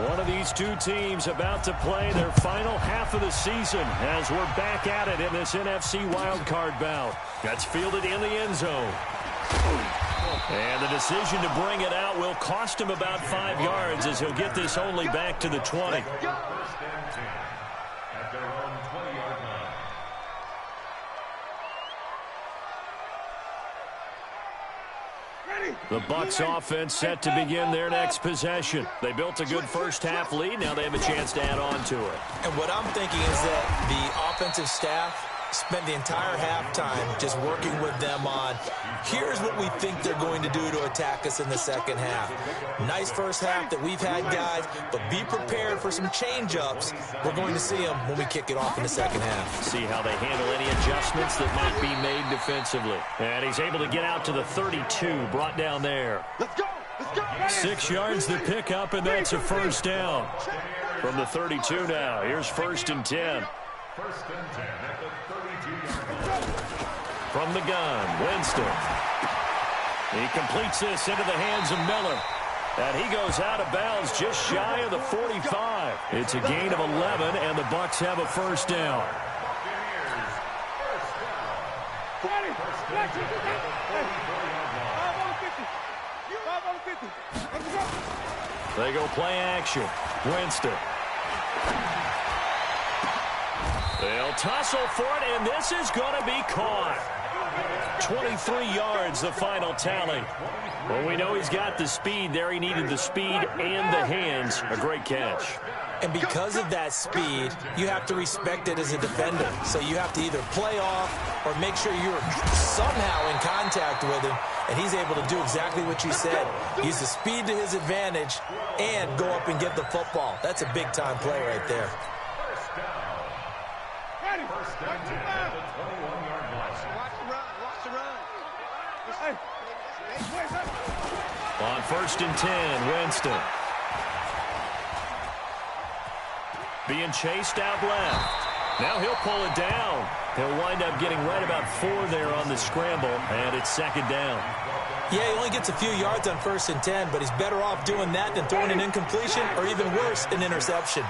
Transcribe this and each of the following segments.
One of these two teams about to play their final half of the season as we're back at it in this NFC wildcard bout. That's fielded in the end zone. And the decision to bring it out will cost him about 5 yards as he'll get this only back to the 20. The Bucs offense set to begin their next possession. They built a good first half lead. Now they have a chance to add on to it. And what I'm thinking is that the offensive staff spent the entire halftime just working with them on, here's what we think they're going to do to attack us in the second half. Nice first half that we've had, guys, but be prepared for some change-ups. We're going to see them when we kick it off in the second half. See how they handle any adjustments that might be made defensively. And he's able to get out to the 32, brought down there. Let's go! Let's go! 6 yards to pick up, and that's a first down. From the 32 now, here's 1st and 10. First and 10 at the 32-yard line. From the gun, Winston. He completes this into the hands of Miller. And he goes out of bounds just shy of the 45. It's a gain of 11, and the Bucs have a first down. They go play action. Winston. They'll tussle for it, and this is going to be caught. 23 yards, the final tally. Well, we know he's got the speed there. He needed the speed and the hands. A great catch. And because of that speed, you have to respect it as a defender. So you have to either play off or make sure you're somehow in contact with him, and he's able to do exactly what you said. Use the speed to his advantage and go up and get the football. That's a big-time play right there. First down at the 21-yard line. Watch the run. Watch the run. On 1st and 10, Winston. Being chased out left. Now he'll pull it down. He'll wind up getting right about 4 there on the scramble, and it's 2nd down. Yeah, he only gets a few yards on 1st and 10, but he's better off doing that than throwing an incompletion or even worse, an interception.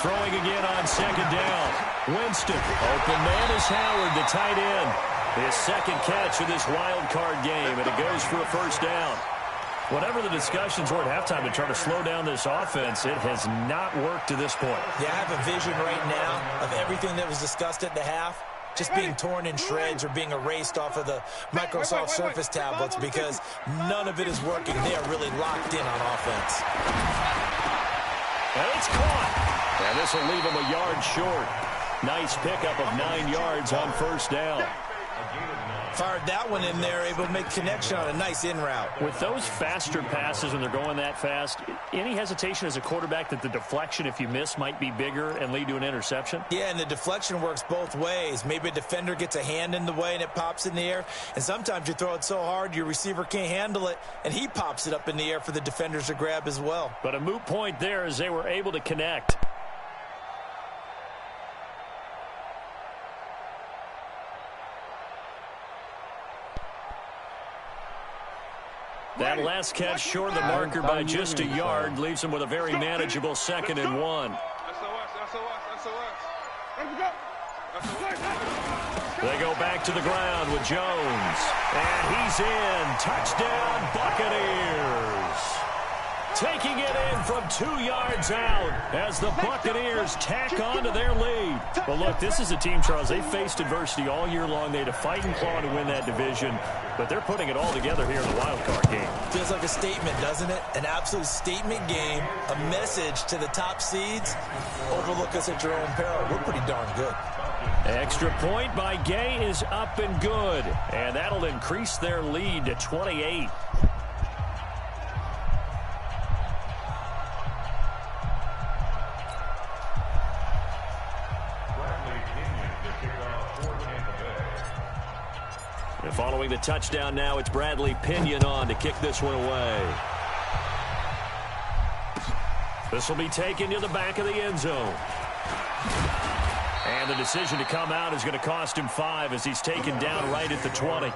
Throwing again on 2nd down. Winston. Open man is Howard, the tight end. His 2nd catch of this wild card game, and it goes for a first down. Whatever the discussions were at halftime to try to slow down this offense, it has not worked to this point. Yeah, I have a vision right now of everything that was discussed at the half just being torn in shreds or being erased off of the Microsoft Surface tablets because none of it is working. They are really locked in on offense. And it's caught. And this will leave him a yard short. Nice pickup of 9 yards on 1st down. Fired that one in there, able to make connection on a nice in route. With those faster passes when they're going that fast, any hesitation as a quarterback that the deflection, if you miss, might be bigger and lead to an interception? Yeah, and the deflection works both ways. Maybe a defender gets a hand in the way and it pops in the air. And sometimes you throw it so hard your receiver can't handle it, and he pops it up in the air for the defenders to grab as well. But a moot point there as they were able to connect. That last catch short of the marker by just a yard leaves him with a very manageable 2nd and 1. They go back to the ground with Jones. And he's in. Touchdown, Buccaneers. Taking it in from 2 yards out as the Buccaneers tack on to their lead. But look, this is a team, Charles, they faced adversity all year long. They had to fight and claw to win that division, but they're putting it all together here in the wild card game. Feels like a statement, doesn't it? An absolute statement game, a message to the top seeds. Overlook us at your own peril. We're pretty darn good. Extra point by Gay is up and good, and that'll increase their lead to 28. And following the touchdown now, it's Bradley Pinion on to kick this one away. This will be taken to the back of the end zone. And the decision to come out is going to cost him 5 as he's taken down right at the 20.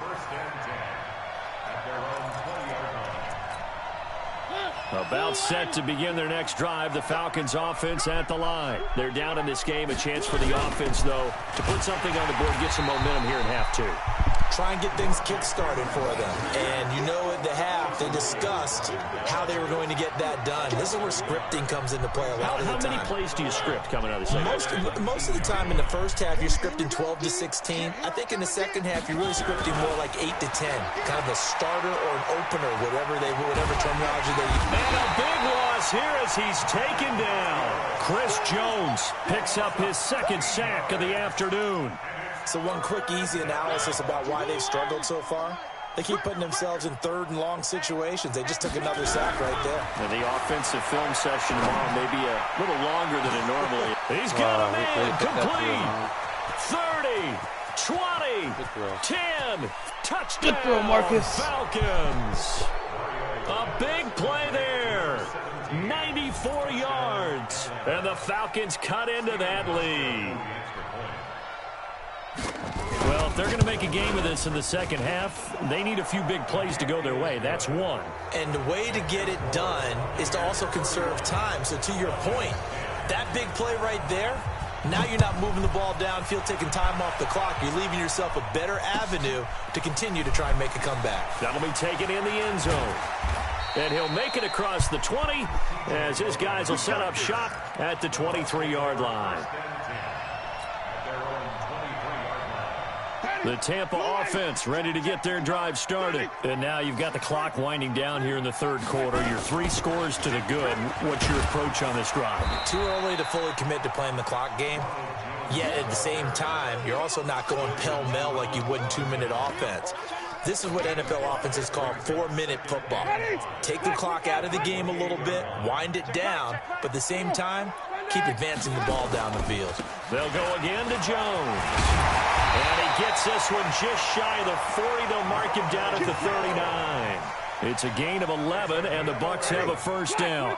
About set to begin their next drive, the Falcons offense at the line. They're down in this game. A chance for the offense, though, to put something on the board, get some momentum here in half 2. Try and get things kick-started for them. And you know at the half, they discussed how they were going to get that done. This is where scripting comes into play a lot of the time. How many plays do you script coming out of the second half? Most of the time in the first half, you're scripting 12 to 16. I think in the second half, you're really scripting more like 8 to 10. Kind of a starter or an opener, whatever terminology they use. And a big loss here as he's taken down. Chris Jones picks up his second sack of the afternoon. So one quick, easy analysis about why they've struggled so far. They keep putting themselves in third and long situations. They just took another sack right there. And the offensive film session tomorrow may be a little longer than it normally is. He's got him in, complete. 30, 20, 10, touchdown, good throw, Marcus. Falcons. A big play there. 94 yards. And the Falcons cut into that lead. Well, if they're going to make a game of this in the second half, they need a few big plays to go their way. That's one. And the way to get it done is to also conserve time. So to your point, that big play right there, now you're not moving the ball downfield, taking time off the clock. You're leaving yourself a better avenue to continue to try and make a comeback. That'll be taken in the end zone. And he'll make it across the 20 as his guys will set up shop at the 23-yard line. The Tampa offense ready to get their drive started. And now you've got the clock winding down here in the third quarter. Your 3 scores to the good. What's your approach on this drive? Too early to fully commit to playing the clock game. Yet at the same time, you're also not going pell-mell like you would in 2-minute offense. This is what NFL offenses call 4-minute football. Take the clock out of the game a little bit, wind it down, but at the same time, keep advancing the ball down the field. They'll go again to Jones. And he gets this one just shy of the 40. They'll mark him down at the 39. It's a gain of 11, and the Bucs have a first down.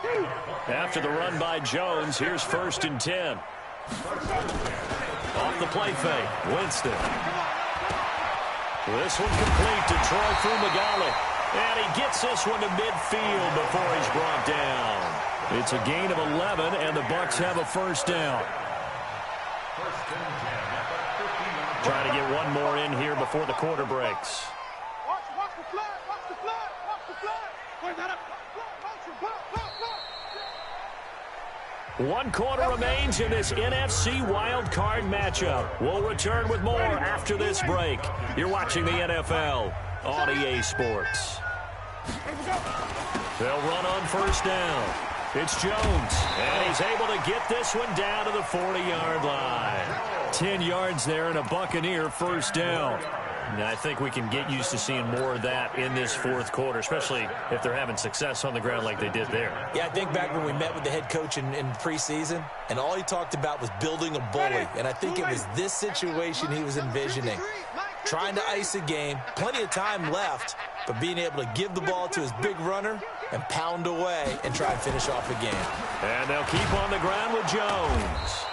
After the run by Jones, here's 1st and 10. Off the play fake, Winston. This one complete to Troy Fumagalli. And he gets this one to midfield before he's brought down. It's a gain of 11, and the Bucs have a first down. Trying to get one more in here before the quarter breaks. Watch the flag, watch the flag, watch the flag. Wait, that up. One quarter remains in this NFC wildcard matchup. We'll return with more after this break. You're watching the NFL on EA Sports. They'll run on first down. It's Jones, and he's able to get this one down to the 40-yard line. 10 yards there and a Buccaneer first down. And I think we can get used to seeing more of that in this fourth quarter, especially if they're having success on the ground like they did there. Yeah, I think back when we met with the head coach in preseason, and all he talked about was building a bully. And I think it was this situation he was envisioning. Trying to ice a game, plenty of time left, but being able to give the ball to his big runner and pound away and try and finish off the game. And they'll keep on the ground with Jones.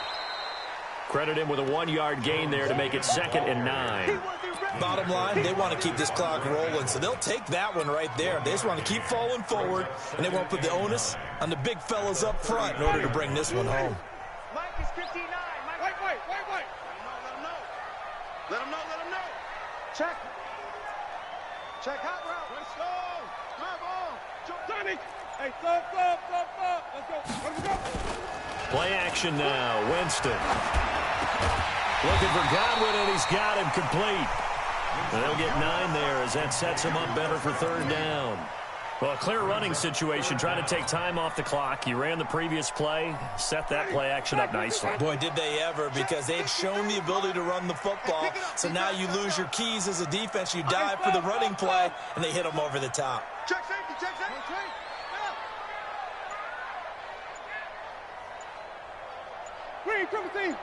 Credit him with a 1-yard gain there to make it 2nd and 9. Bottom line, they want to keep this clock rolling, so they'll take that one right there. They just want to keep falling forward, and they want to put the onus on the big fellas up front in order to bring this one home. Mike is 59. Mike, wait. Let him know. Check hot route. Let's go. Come on. Jump, Johnny. Hey, Let's go. Play action now. Winston. Looking for Godwin, and he's got him complete. And they'll get 9 there as that sets him up better for 3rd down. Well, a clear running situation, trying to take time off the clock. You ran the previous play, set that play action up nicely. Boy, did they ever, because they had shown the ability to run the football. So now you lose your keys as a defense. You dive for the running play, and they hit them over the top. Check safety. Green, triple team.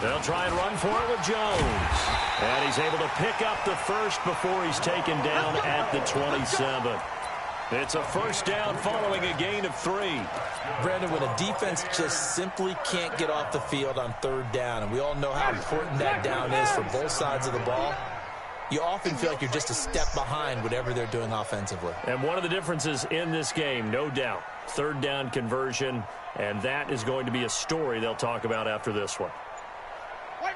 They'll try and run for it with Jones. And he's able to pick up the first before he's taken down at the 27. It's a first down following a gain of 3. Brandon, when a defense just simply can't get off the field on third down, and we all know how important that down is for both sides of the ball, you often feel like you're just a step behind whatever they're doing offensively. And one of the differences in this game, no doubt, third down conversion, and that is going to be a story they'll talk about after this one. Wait.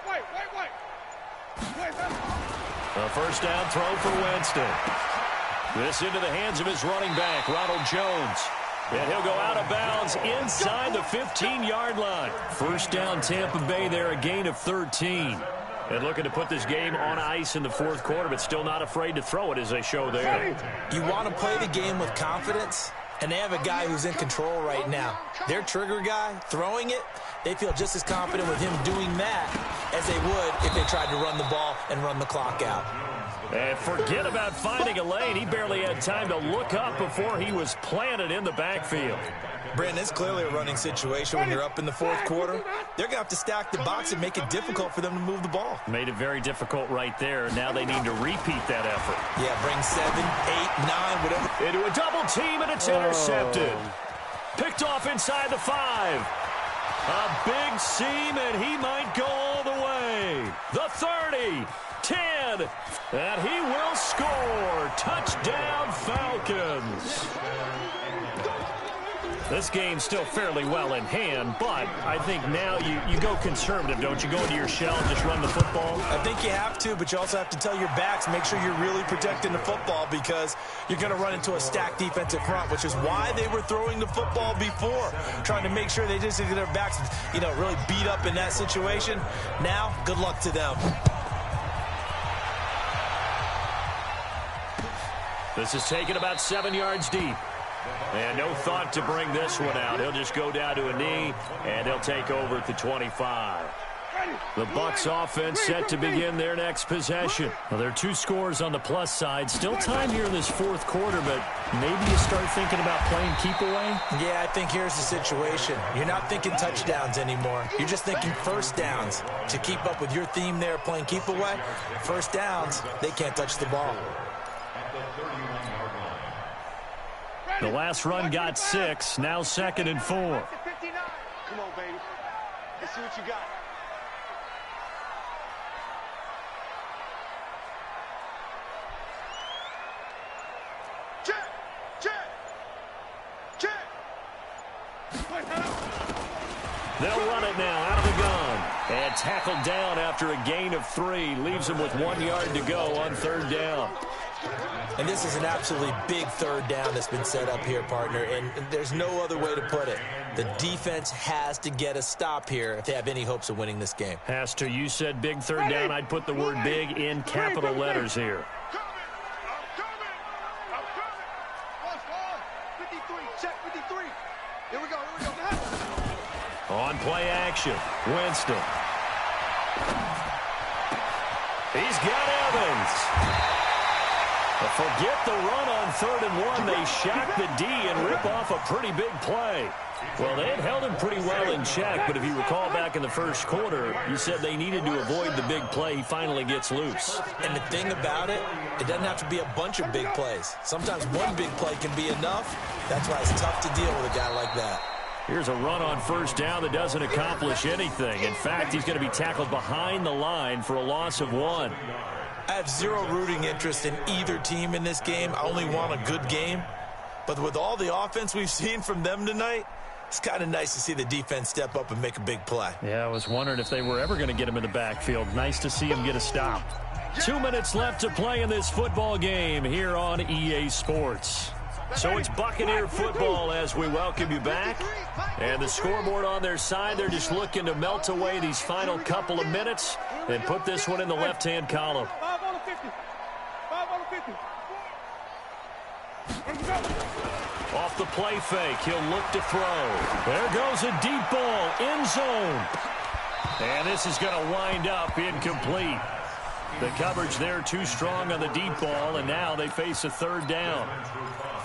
A first down throw for Winston. This into the hands of his running back, Ronald Jones. And he'll go out of bounds inside the 15-yard line. First down, Tampa Bay there, a gain of 13. And looking to put this game on ice in the fourth quarter, but still not afraid to throw it as they show there. You want to play the game with confidence, and they have a guy who's in control right now. Their trigger guy, throwing it, they feel just as confident with him doing that as they would if they tried to run the ball and run the clock out. And forget about finding a lane. He barely had time to look up before he was planted in the backfield. Brandon, it's clearly a running situation when you're up in the fourth quarter. They're going to have to stack the box and make it difficult for them to move the ball. Made it very difficult right there. Now they need to repeat that effort. Yeah, bring 7, 8, 9, whatever. Into a double team, and it's intercepted. Picked off inside the 5. A big seam, and he might go all the way. The 30, 10, and he will score. Touchdown, Falcons. This game's still fairly well in hand, but I think now you go conservative, don't you? Go into your shell and just run the football? I think you have to, but you also have to tell your backs, make sure you're really protecting the football because you're going to run into a stacked defensive front, which is why they were throwing the football before, trying to make sure they just get their backs, really beat up in that situation. Now, good luck to them. This is taken about 7 yards deep. And no thought to bring this one out. He'll just go down to a knee, and they'll take over at the 25. The Bucs offense set to begin their next possession. Well, there are 2 scores on the plus side. Still time here in this fourth quarter, but maybe you start thinking about playing keep away? Yeah, I think here's the situation. You're not thinking touchdowns anymore. You're just thinking first downs. To keep up with your theme there, playing keep away, first downs, they can't touch the ball. The last run got 6, now 2nd and 4. Come on, baby. Let's see what you got. Check. They'll run it now out of the gun. And tackled down after a gain of 3. Leaves them with 1 yard to go on third down. And this is an absolutely big third down that's been set up here, partner, and there's no other way to put it. The defense has to get a stop here if they have any hopes of winning this game. Has to. You said big third down. I'd put the word big in capital letters here. I'm coming. Lost ball. 53. Check 53. Here we go. On play action, Winston. He's got Evans. Forget the run on 3rd and 1. They shock the D and rip off a pretty big play. Well, they had held him pretty well in check, but if you recall back in the first quarter, you said they needed to avoid the big play. He finally gets loose. And the thing about it, it doesn't have to be a bunch of big plays. Sometimes one big play can be enough. That's why it's tough to deal with a guy like that. Here's a run on first down that doesn't accomplish anything. In fact, he's going to be tackled behind the line for a loss of 1. I have zero rooting interest in either team in this game. I only want a good game. But with all the offense we've seen from them tonight, it's kind of nice to see the defense step up and make a big play. Yeah, I was wondering if they were ever going to get him in the backfield. Nice to see him get a stop. 2 minutes left to play in this football game here on EA Sports. So it's Buccaneer football as we welcome you back. And the scoreboard on their side, they're just looking to melt away these final couple of minutes and put this one in the left-hand column. 5 on the 50. 5 on the 50. Off the play fake, he'll look to throw. There goes a deep ball, end zone. And this is going to wind up incomplete. The coverage there too strong on the deep ball, and now they face a third down.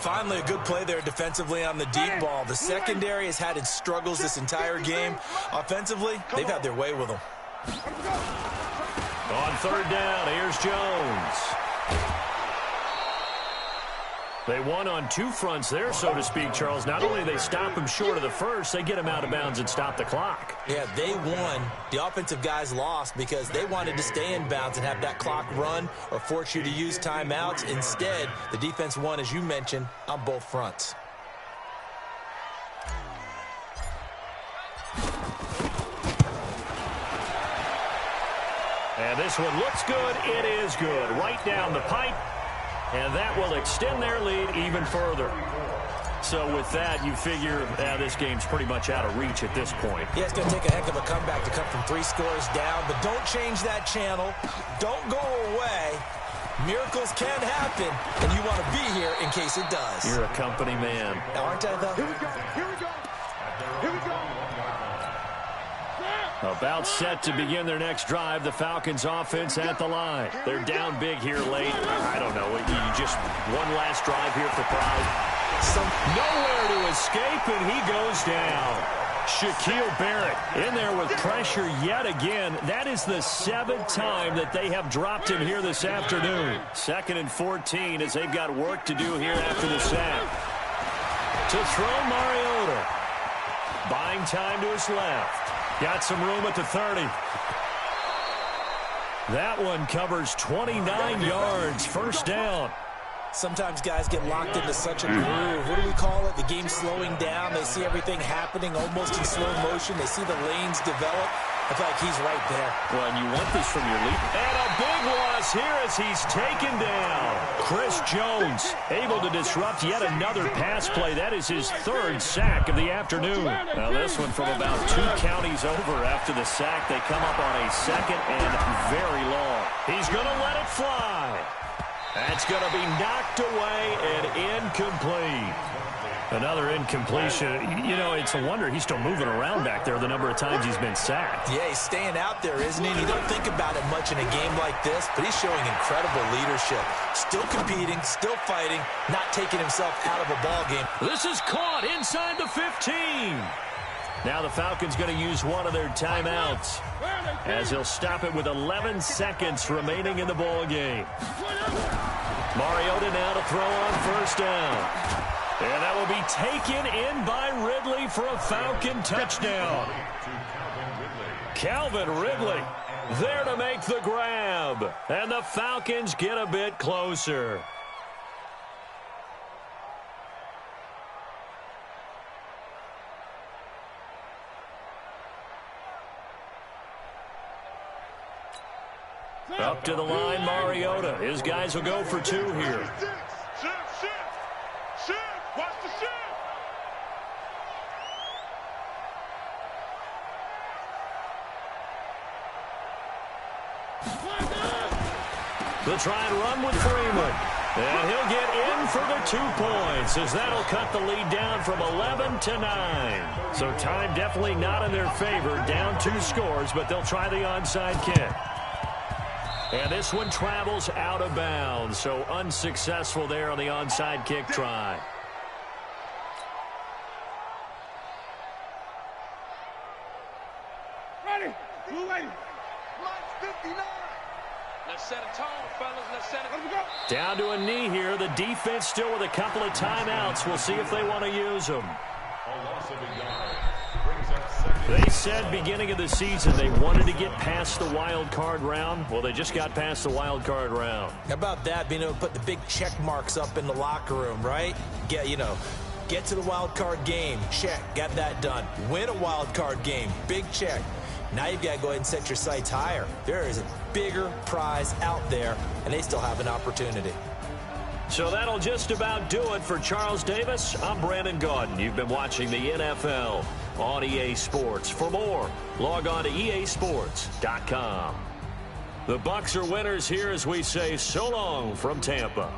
Finally, a good play there defensively on the deep ball. The secondary has had its struggles this entire game. Offensively, they've had their way with them. On third down, here's Jones. They won on two fronts there, so to speak, Charles. Not only do they stop him short of the first, they get him out of bounds and stop the clock. Yeah, they won. The offensive guys lost because they wanted to stay in bounds and have that clock run or force you to use timeouts. Instead, the defense won, as you mentioned, on both fronts. And this one looks good. It is good. Right down the pipe. And that will extend their lead even further. So with that, you figure this game's pretty much out of reach at this point. Yeah, it's going to take a heck of a comeback to come from 3 scores down. But don't change that channel. Don't go away. Miracles can happen, and you want to be here in case it does. You're a company man. Aren't I, though? Here we go. Here we go. Here we go. About set to begin their next drive, the Falcons offense at the line. They're down big here late. I don't know. You just one last drive here for pride. Nowhere to escape, and he goes down. Shaquille Barrett in there with pressure yet again. That is the 7th time that they have dropped him here this afternoon. 2nd and 14 as they've got work to do here after the sack. To throw Mariota. Buying time to his left. Got some room at the 30. That one covers 29 yards. First down. Sometimes guys get locked into such a groove. What do we call it? The game's slowing down. They see everything happening almost in slow motion. They see the lanes develop. I feel like he's right there. Well, and you want this from your lead. And a big loss here as he's taken down. Chris Jones able to disrupt yet another pass play. That is his 3rd sack of the afternoon. Now this one from about 2 counties over after the sack. They come up on a 2nd and very long. He's going to let it fly. That's going to be knocked away and incomplete. Another incompletion. You know, it's a wonder he's still moving around back there the number of times he's been sacked. Yeah, he's staying out there, isn't he? You don't think about it much in a game like this, but he's showing incredible leadership. Still competing, still fighting, not taking himself out of a ball game. This is caught inside the 15. Now the Falcons going to use one of their timeouts as he'll stop it with 11 seconds remaining in the ball game. Mariota now to throw on first down. And that will be taken in by Ridley for a Falcon touchdown. Calvin Ridley there to make the grab. And the Falcons get a bit closer. Up to the line, Mariota. His guys will go for 2 here. Watch the shift. They'll try and run with Freeman. And he'll get in for the 2 points as that'll cut the lead down from 11 to 9. So time definitely not in their favor. Down 2 scores, but they'll try the onside kick. And this one travels out of bounds. So unsuccessful there on the onside kick try. Ready. Blue lady. Line 59. Let's set a tone, fellas. Let's set it. Let's go. Down to a knee here. The defense still with a couple of timeouts. We'll see if they want to use them. They said beginning of the season they wanted to get past the wild card round. Well, they just got past the wild card round. How about that, being able to put the big check marks up in the locker room, right? Get to the wild card game. Check. Got that done. Win a wild card game. Big check. Now you've got to go ahead and set your sights higher. There is a bigger prize out there, and they still have an opportunity. So that'll just about do it for Charles Davis. I'm Brandon Gaudin. You've been watching the NFL on EA Sports. For more, log on to easports.com. The Bucs are winners here as we say so long from Tampa.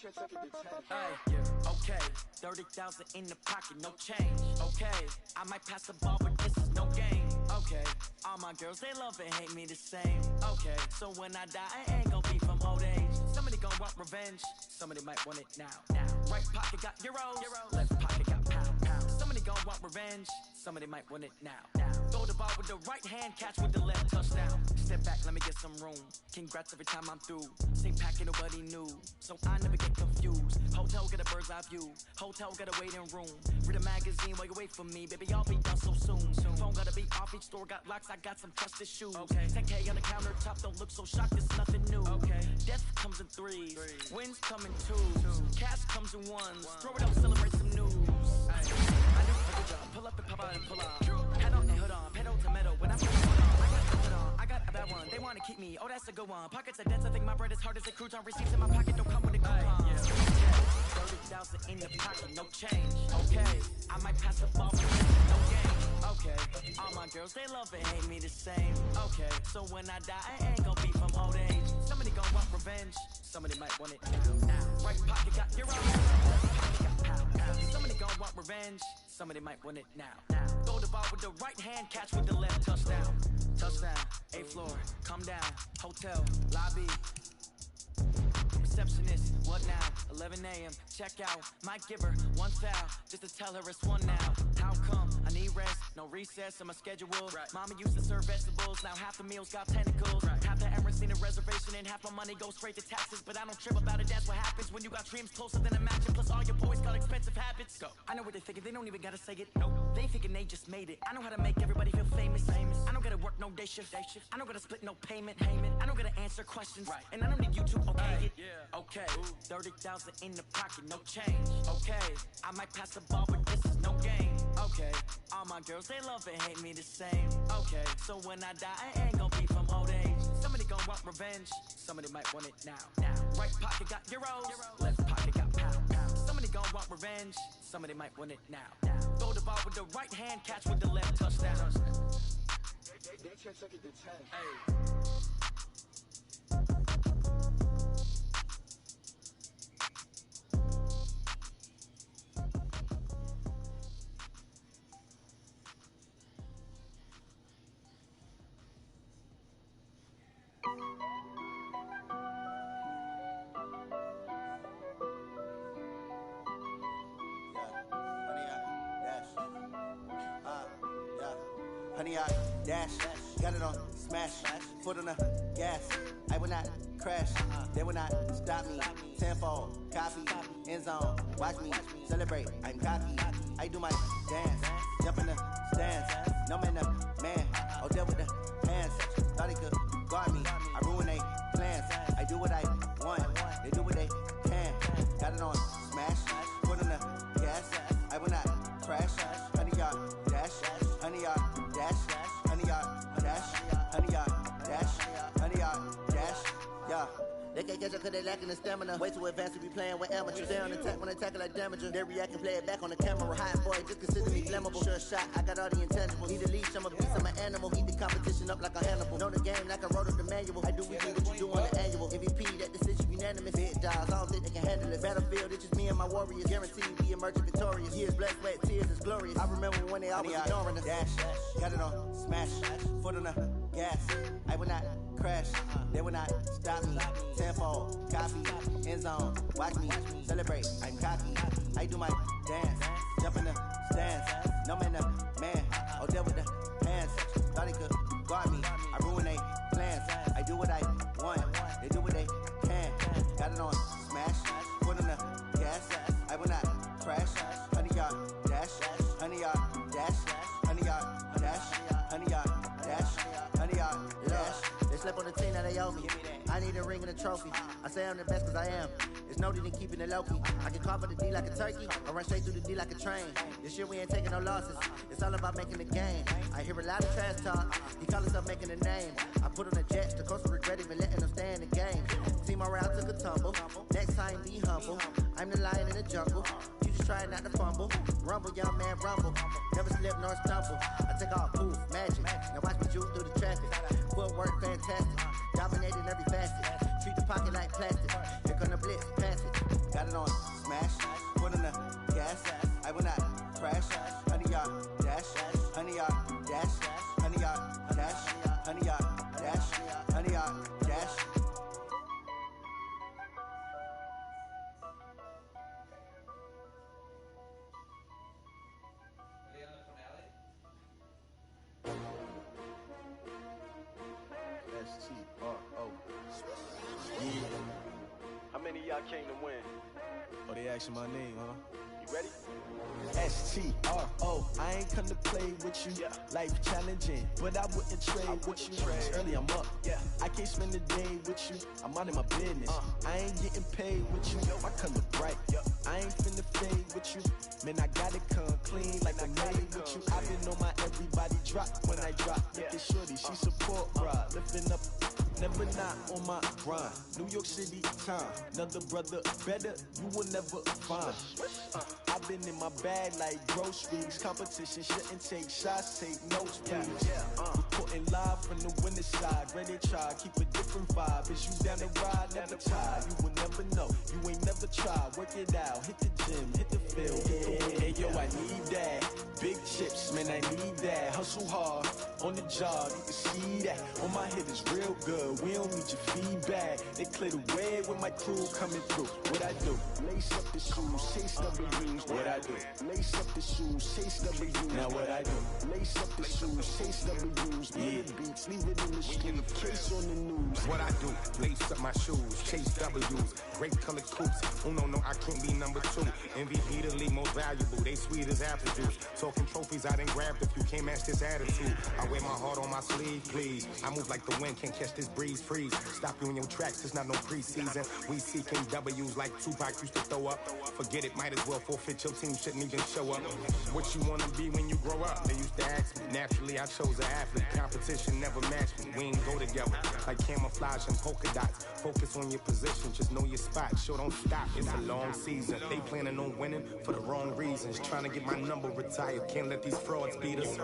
Hey, okay, 30,000 in the pocket, no change. Okay, I might pass the ball, but this is no game. Okay, all my girls, they love and hate me the same. Okay, so when I die, I ain't gon' be from old age. Somebody gon' want revenge, somebody might want it now. Right pocket got euros, left pocket got pound. Somebody gon' want revenge, somebody might want it now. Throw the ball with the right hand, catch with the left, touchdown. Step back, let me get some room. Congrats every time I'm through. Same packet, nobody new, so I never get confused. Hotel get a bird's eye view, hotel get a waiting room. Read a magazine while you wait for me, baby, I'll be done so soon. Phone gotta be off, each store got locks, I got some trusted shoes. 10K on the countertop, don't look so shocked, it's nothing new. Death comes in threes, wins come in twos, cash comes in ones. Throw it up, celebrate some news. I do a good job, pull up and pop out and pull out. Head on and hood on, pedal to metal. When I put it on, I got the hood on, I got a bad one. They wanna keep me, oh that's a good one. Pockets are dense, I think my bread is hard as a crouton. Receipts in my pocket don't come with a coupon. 30,000 in the pocket, no change. Okay, I might pass the ball, but this is no game. Okay, all my girls, they love and hate me the same. Okay, so when I die, I ain't gon' be from old age. Somebody gon' want revenge, somebody might want it now. Right pocket got euros, left pocket got pound. Somebody gon' want revenge, somebody might want it now. Throw the ball with the right hand, catch with the left, touchdown. Touchdown, 8th floor, come down, hotel, lobby. Receptionist, what now? 11 a.m. Check out. Might give her one foul just to tell her it's one now. How come? I need rest, no recess in my schedule. Mama used to serve vegetables, now half the meals got tentacles. Half the Emirates need a reservation and half my money goes straight to taxes. But I don't trip about it, that's what happens when you got dreams closer than a mansion. Plus all your boys got expensive habits. Go. I know what they're thinking, they don't even gotta say it. Nope. They thinking they just made it. I know how to make everybody feel famous. I don't gotta work no day shift. I don't gotta split no payment. I don't gotta answer questions. And I don't need you to okay it. Okay, 30,000 in the pocket, no change. Okay, I might pass the ball, but this is no game. Okay, all my girls, they love and hate me the same. Okay, so when I die, I ain't gon' be from old age. Somebody gon' want revenge, somebody might want it now. Right pocket got euros, left pocket got pound. Somebody gon' want revenge, somebody might want it now. Throw the ball with the right hand, catch with the left, touchdown. Hey. Honey, I dash, got it on smash, foot on the gas. I will not crash, they will not stop me. Tenfold, copy, end zone, watch me celebrate. I'm cocky, I do my dance, jump in the stands. No man, man, oh deal with the hands. Thought he could guard me, I ruin they plans. I do what I want, they do what they can. Got it on smash, foot on the gas. I will not crash, honey, y'all dash, honey, y'all dash, honey, y'all dash, honey, y'all dash, honey, y'all dash, yeah. They can't catch up cause they lacking the stamina. Way too advanced to be playing with amateurs. They on attack when they tackle like damager. They react and play it back on the camera. Hot boy, just consider me flammable. Sure shot, I got all the intangibles. Need a leash, I'm a beast, I'm an animal. Heat the competition up like a Hannibal. Know the game like I wrote up the manual. I do what you do on the annual. MVP, that decision unanimous. Big dogs, I don't think they can handle it. Battlefield, it's just me and my warriors. Guaranteed we emerging victorious. Years, blood, sweat, tears, it's glorious. I remember when they always ignoring us. Dash, got it on smash, foot on the gas. I will not crash, they will not stop me. Tenfold, copy, end zone, watch me celebrate. I'm cocky, I do my dance, jump in the stands. No man, man, oh deal with the hands. Thought he could guard me, I ruin they plans. I do what I want, they do what they can. Got it on smash, foot on the gas. I will not crash, honey, y'all dash, honey, y'all dash, honey, y'all dash, honey, y'all dash, honey, y'all dash. They slept on the team, now they owe me. I need a ring and a trophy. I say I'm the best cause I am. It's no need in keeping it low-key. I can call for the D like a turkey, or run straight through the D like a train. This year we ain't taking no losses. It's all about making the game. I hear a lot of trash talk. He call himself making a name. I put on the Jets, the coach will regret even letting them stay in the game. Team morale took a tumble. Next time be humble. I'm the lion in the jungle. You just try not to fumble. Rumble, young man, rumble. Never slip nor stumble. I take off, poof, magic. Now watch me juke through the traffic. Footwork fantastic. Dominating every facet. Treat the pocket like plastic. Here come the blitz, pass it. many of y'all came to win? Oh, they asking my name, huh? You ready? STRO, I ain't come to play with you. Life challenging, but I wouldn't trade with you. It's early, I'm up. I can't spend the day with you. I'm out of my business. I ain't getting paid with you. I come look bright. I ain't finna fade with you. Man, I gotta come clean like I made with you. I been on my everybody drop when I drop. Look at shorty, she support ride. Lifting up, never not on my grind. New York City time, another brother better, you will never find. I've been in my bag like groceries. Competition shouldn't take shots, take notes, please. Reporting live from the winter side. Ready to try, keep a different vibe. Is you down the ride, never tired. You will never know, you ain't never tried. Work it out, hit the gym, hit the field. Hey yo, I need that. Big chips, man, I need that. Hustle hard, on the job, you can see that. On my hit is real good, we don't need your feedback. They clear the way with my crew coming through. What I do? Lace up the shoes, chase W's. What I do? Lace up the shoes, chase W's. Now what I do? Lace up the shoes, chase W's. Yeah, beats, leave it in the street, case on the news. What I do? Lace up my shoes, chase W's. Great colored coops. Oh no, I can't be number 2. MVP the league most valuable. They sweet as apple juice. Talking trophies, I done grabbed a few. Can't match this attitude. I wear my heart on my sleeve, please. I move like the wind, can't catch this breeze. Freeze. Stop you in your tracks. It's not no preseason. We seeking W's like Tupac used to throw up. Forget it, might as well forfeit. Your team shouldn't even show up. What you wanna be when you grow up? They used to ask me. Naturally, I chose an athlete. Competition never matched me. We ain't go together. Like camouflage and polka dots. Focus on your position. Just know your spot. Sure, don't stop. It's a long season. They planning on winning for the wrong reasons. Trying to get my number retired. Can't let these frauds beat us.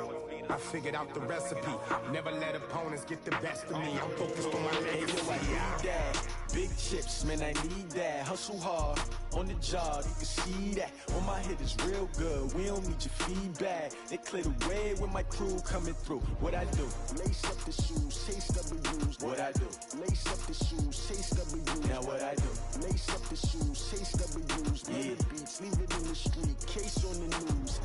I figured out the recipe. Never let opponents get the best of me. I'm focused on my legacy. I need that. Big chips, man, I need that. Hustle hard, on the job, you can see that. On my hit is real good, we don't need your feedback. They clear the way with my crew coming through. What I do? Lace up the shoes, chase W's. What I do? Lace up the shoes, chase W's. Now what I do? Lace up the shoes, chase W's. Yeah, beats, leave it in the street, case on the news.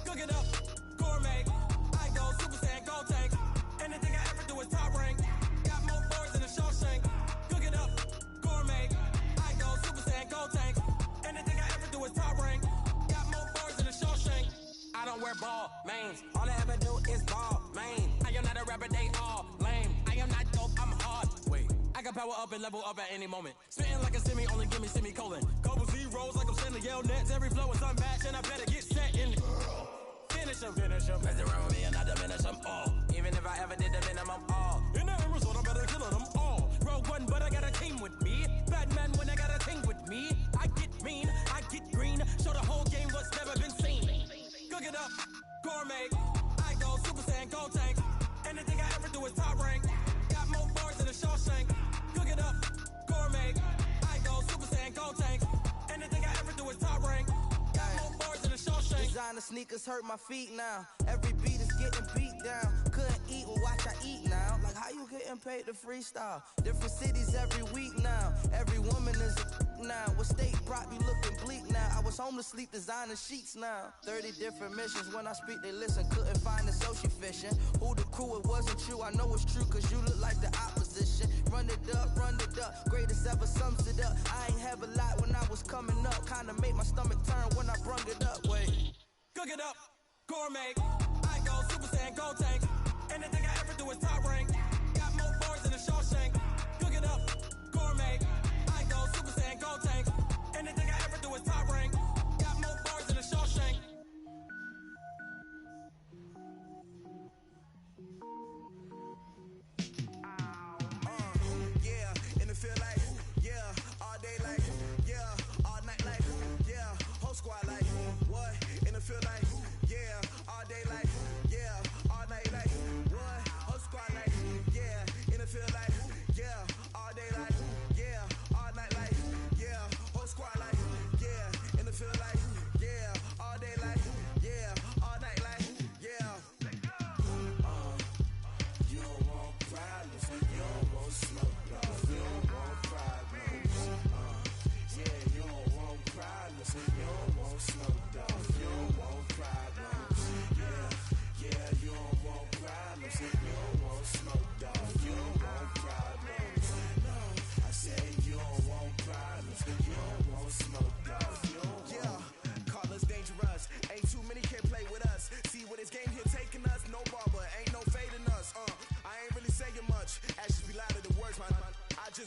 Cook it up, gourmet. I go Super Saiyan, gold tank. Anything I ever do is top rank. Got more boards than a Shawshank. Cook it up, gourmet. I go Super Saiyan, gold tank. Anything I ever do is top rank. Got more boards than a Shawshank. I don't wear ball mains. All I ever do is ball main. I am not a rapper, they all lame. I am not dope, I'm hard. Wait, I can power up and level up at any moment. Spitting like a semi, only give me semicolon. Couple zeros like I'm sending yell nets. Every flow is unmatched and I better get set in. Finish them. Mess around with me and I diminish them all. Even if I ever did the minimum all. In the result, I better kill them all. Rogue one, but I got a team with me. Batman when I got a team with me. I get mean, I get green. Show the whole game what's never been seen. Cook it up, gourmet. I go Super Saiyan, gold tank. Anything I ever do is top rank. Got more bars than a Shawshank. Cook it up, gourmet. I go Super Saiyan, gold tank. Anything I ever do is top rank. Got more bars than a Shawshank. Designer sneakers hurt my feet now. Every beat is getting beat down. Couldn't eat, well watch I eat now. Like how you getting paid to freestyle? Different cities every week now. Every woman is a now. What state brought me looking bleak now? I was home to sleep designer sheets now. 30 different missions. When I speak they listen. Couldn't find the social fishing. Who the crew, it wasn't you. I know it's true cause you look like the opposition. Run it up, greatest ever sums it up. I ain't have a lot when I was coming up. Kinda made my stomach turn when I brung it up. Wait. Cook it up, gourmet. I go Super Saiyan, gold tank. Anything I ever do is top rank. Got more bars than a Shawshank. Cook it up, gourmet. I go Super Saiyan, gold tank. Anything I ever do is top rank. Got more bars than a Shawshank. Yeah, and it feel like, yeah, all day like, yeah, all night like, yeah, whole squad like, what? And it feel like, yeah, all day like, yeah, all night like, what? Whole squad like, yeah, and it feel like, yeah, all day like, yeah, all night like, yeah, whole squad like, yeah,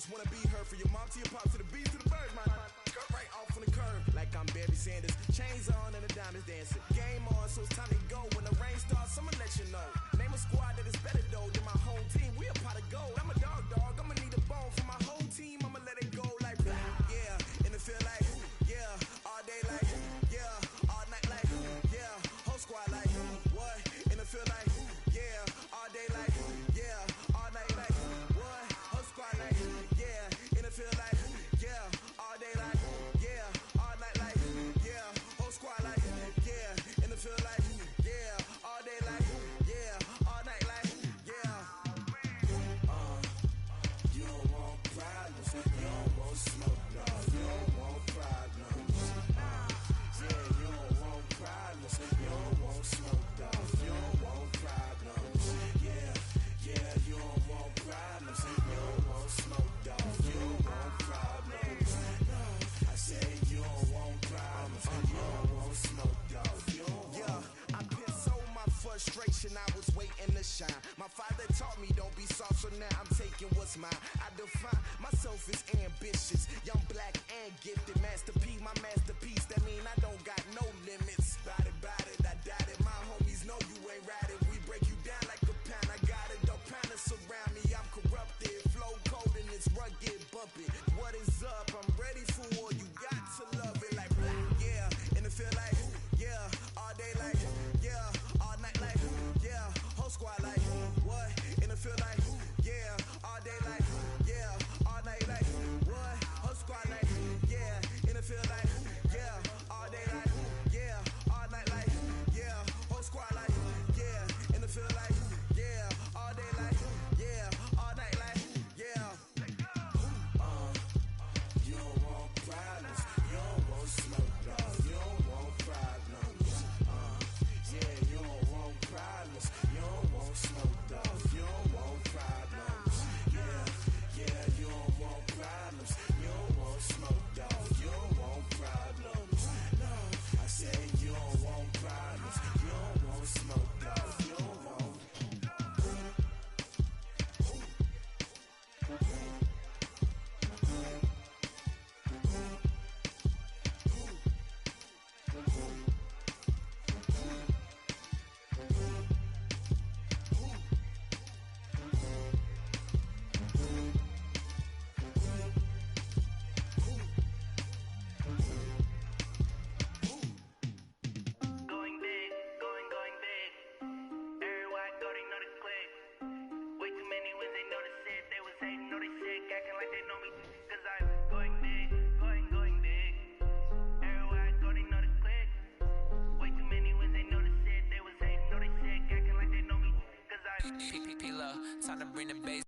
just wanna be heard. For your mom to your pop to the beat to the birds, my skirt right off on the curb. Like I'm Barry Sanders, chains on and the diamonds dancing. Game on, so it's time to go. When the rain starts, I'ma let you know. Name a squad that is better though than my home team. We a pot of gold. I'm a dog, I'ma need a bone for my whole team. I'ma let it go like yeah, and it feel like yeah, all day like yeah, all night like yeah, whole squad like what? And it feel like yeah, all day like yeah, all night like what? Whole squad like yeah, and it feel like yeah, all day like yeah, all night like yeah, whole squad like yeah, and it feel like yeah, all day like yeah, all night like yeah. You don't want problems, you don't want smoke, dog. You don't want problems. Yeah, you don't want problems, you don't want smoke, dog. You don't want problems. Yeah, you don't want problems, you don't want smoke, dog. You don't want problems. No, I said you don't want problems, you don't want smoke, dog. You don't want. Yeah, I pissed so my frustration, I was waiting to shine. My father taught me don't be soft, so now I'm taking what's mine. I define myself as ambitious, young, black, and gifted. Master P, my masterpiece. That mean I don't got no limits. Bout it, I doubt it. My homies know you ain't right it. We break you down like a pound. I got it, dog pounders surround me. I'm corrupted, flow cold and it's rugged, bumpy. What is up? I'm ready for war. You got to love it like yeah, and it feel like yeah, all day like yeah, all night like yeah, whole squad like what? And it feel like yeah, all day like yeah, all night like what? Whole squad like yeah, and it feel like yeah, all day like yeah, all night like yeah, whole squad like yeah, and it feel like yeah, all day like yeah, all night like yeah. You don't want problems, you don't want smoke, dog. You don't want problems. Yeah, you don't want problems, you don't want smoke, dog. You don't want problems. Yeah, you don't want problems, you don't want smoke, dog. You don't want problems. No, I said you don't want problems, you don't want smoke, dog. You don't want. Going big, going big. Everywhere I go, they know the click. Way too many wins, they know the shit. They was hating, know they sick, acting like they know me. Cause I'm going big, going big. Everywhere I go, they know the click. Way too many wins, they know the shit. They was hating, know they sick, acting like they know me. Cause I'm P-Lo, time to bring the bass